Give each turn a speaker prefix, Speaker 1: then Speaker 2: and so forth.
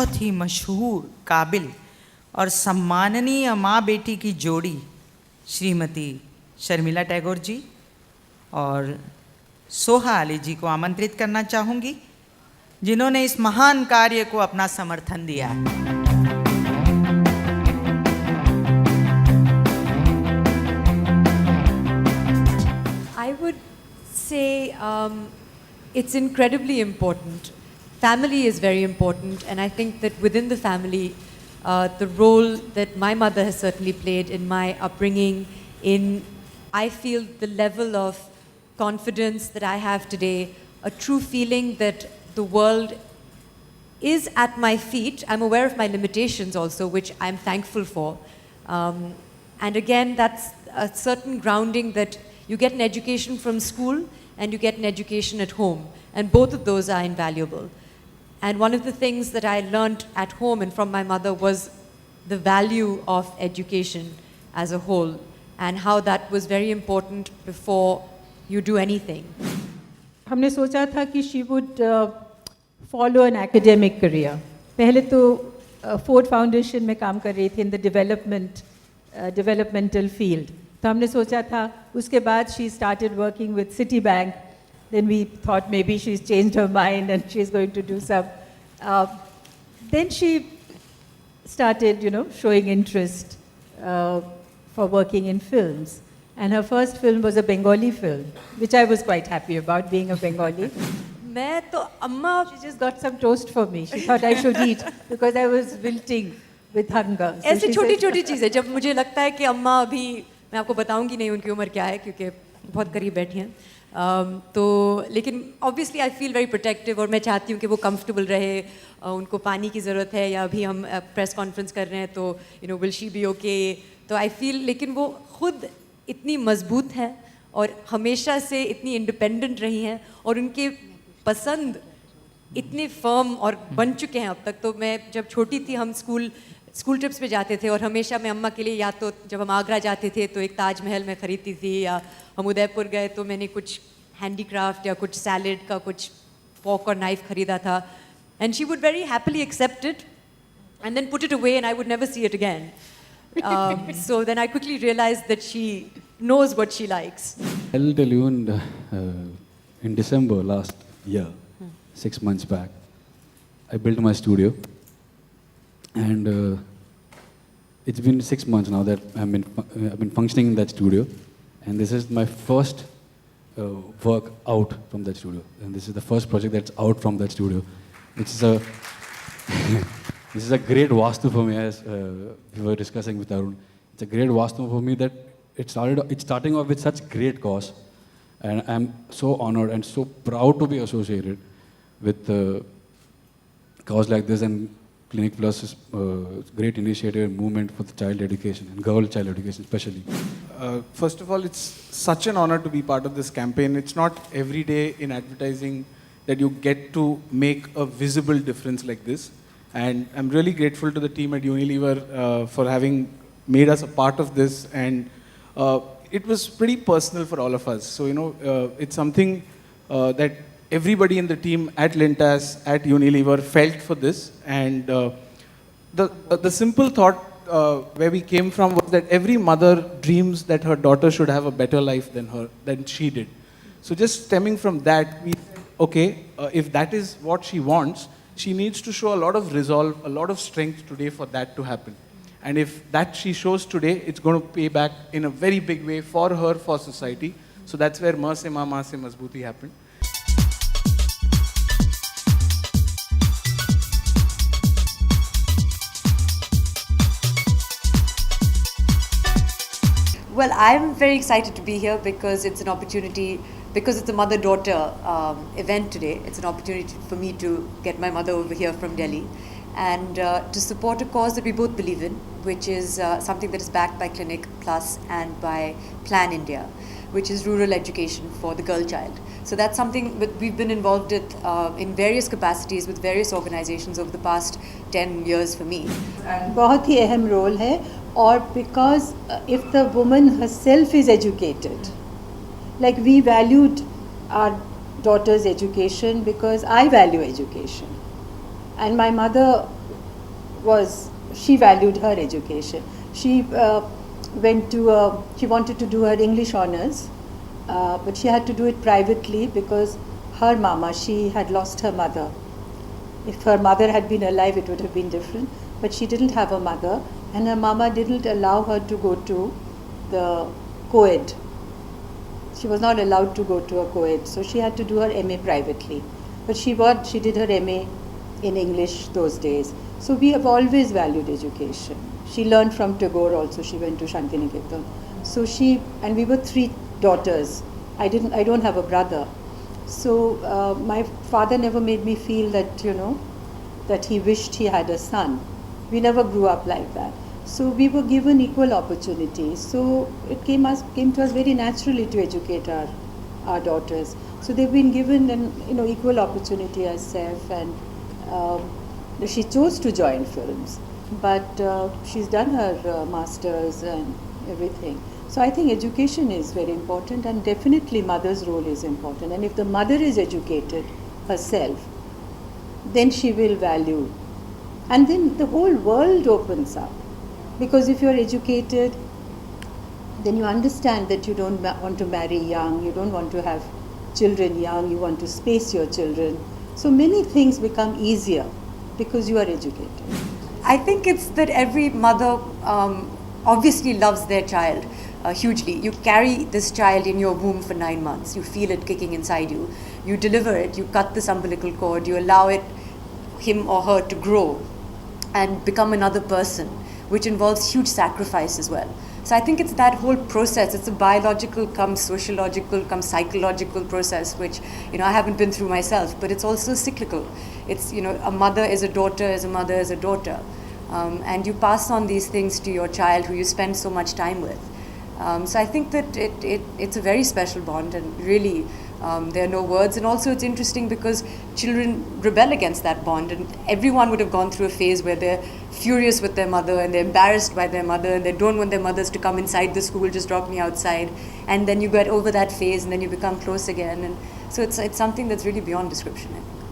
Speaker 1: बहुत ही मशहूर, काबिल और सम्माननीय माँ बेटी की जोड़ी श्रीमती शर्मिला टैगोर जी और सोहा अली जी को आमंत्रित करना चाहूँगी, जिन्होंने इस महान कार्य को अपना समर्थन दिया है।
Speaker 2: I would say it's incredibly important. Family is very important, and I think that within the family, the role that my mother has certainly played in my upbringing, I feel the level of confidence that I have today, a true feeling that the world is at my feet. I'm aware of my limitations also, which I'm thankful for. And again, that's a certain grounding that you get an education from school and you get an education at home. And both of those are invaluable. And one of the things that I learned at home and from my mother was the value of education as a whole and how that was very important before you do anything.
Speaker 3: हमने सोचा था कि she would follow an academic career. पहले तो Ford Foundation में काम कर रही थी in the developmental field. तो हमने सोचा था उसके बाद she started working with Citibank. Then we thought maybe she's changed her mind and she's going to do some. Then she started, showing interest for working in films. And her first film was a Bengali film, which I was quite happy about, being a Bengali.
Speaker 2: मैं तो अम्मा
Speaker 3: She just got some toast for me. She thought I should eat because I was wilting with hunger. So
Speaker 2: ऐसे
Speaker 3: she
Speaker 2: छोटी
Speaker 3: said-
Speaker 2: छोटी चीज़ें जब मुझे लगता है कि अम्मा अभी मैं आपको बताऊंगी नहीं उनकी उम्र क्या है क्योंकि बहुत करीब बैठी हैं तो लेकिन obviously I feel very protective और मैं चाहती हूँ कि वो कंफर्टेबल रहे उनको पानी की ज़रूरत है या अभी हम प्रेस कॉन्फ्रेंस कर रहे हैं तो विल शी बी ओके तो आई फील लेकिन वो खुद इतनी मजबूत है और हमेशा से इतनी इंडिपेंडेंट रही हैं और उनके पसंद इतने फर्म और बन चुके हैं अब तक तो मैं जब छोटी थी हम स्कूल ट्रिप्स पे जाते थे और हमेशा मैं अम्मा के लिए या तो जब हम आगरा जाते थे तो एक ताजमहल में ख़रीदती थी या हम उदयपुर गए तो मैंने कुछ हैंडीक्राफ्ट या कुछ सैलेड का कुछ फॉर्क और नाइफ ख़रीदा था and she would very happily accept it and then put it away and I would never see it again so then I quickly realized that she knows what she likes.
Speaker 4: I'll tell you in December last year, 6 months back, I built my studio. And it's been 6 months now that I've been functioning in that studio. And this is my first work out from that studio. And this is the first project that's out from that studio. Which is a this is a great vastu for me, as we were discussing with Arun. It's a great vastu for me that it's starting off with such great cause. And I'm so honored and so proud to be associated with cause like this and Clinic Plus is great initiative and movement for the child education and girl child education especially.
Speaker 5: First of all, it's such an honor to be part of this campaign. It's not every day in advertising that you get to make a visible difference like this. And I'm really grateful to the team at Unilever for having made us a part of this. And it was pretty personal for all of us. So, it's something that everybody in the team at Lintas, at Unilever felt for this. And the simple thought where we came from was that every mother dreams that her daughter should have a better life than she did. So just stemming from that, we said, okay, if that is what she wants, she needs to show a lot of resolve, a lot of strength today for that to happen. And if that she shows today, it's going to pay back in a very big way for her, for society. So that's where Ma Se Mazbooti happened.
Speaker 2: Well, I'm very excited to be here because it's an opportunity, because it's a mother-daughter event today. It's an opportunity for me to get my mother over here from Delhi and to support a cause that we both believe in, which is something that is backed by Clinic Plus and by Plan India, which is rural education for the girl child. So that's something that we've been involved with in various capacities with various organizations over the past 10 years for me.
Speaker 3: बहुत ही अहम role है और because if the woman herself is educated, like we valued our daughter's education because I value education, and my mother she valued her education. She she wanted to do her English honors, but she had to do it privately because her mama, she had lost her mother. If her mother had been alive, it would have been different. But she didn't have a mother, and her mama didn't allow her to go to the co-ed. She was not allowed to go to a co-ed, so she had to do her MA privately. But she did her MA in English those days. So we have always valued education. She learned from Tagore also. She went to Shantiniketan. So and we were 3 daughters. I don't have a brother. So my father never made me feel that, that he wished he had a son. We never grew up like that. So we were given equal opportunities. So it came to us very naturally to educate our daughters. So they've been given an equal opportunity as Saif, and she chose to join films, but she's done her masters and everything. So I think education is very important, and definitely mother's role is important. And if the mother is educated herself, then she will value, and then the whole world opens up. Because if you're educated, then you understand that you don't want to marry young, you don't want to have children young, you want to space your children. So many things become easier because you are educated.
Speaker 2: I think it's that every mother obviously loves their child hugely. You carry this child in your womb for 9 months. You feel it kicking inside you. You deliver it. You cut this umbilical cord. You allow him or her to grow and become another person, which involves huge sacrifice as well. So I think it's that whole process. It's a biological, come sociological, come psychological process, which I haven't been through myself, but it's also cyclical. It's a mother is a daughter, as a mother is a daughter, and you pass on these things to your child who you spend so much time with. So I think that it's a very special bond, and really there are no words. And also it's interesting because children rebel against that bond, and everyone would have gone through a phase where they're furious with their mother and they're embarrassed by their mother and they don't want their mothers to come inside the school, just drop me outside. And then you get over that phase and then you become close again. And so it's something that's really beyond description, I think.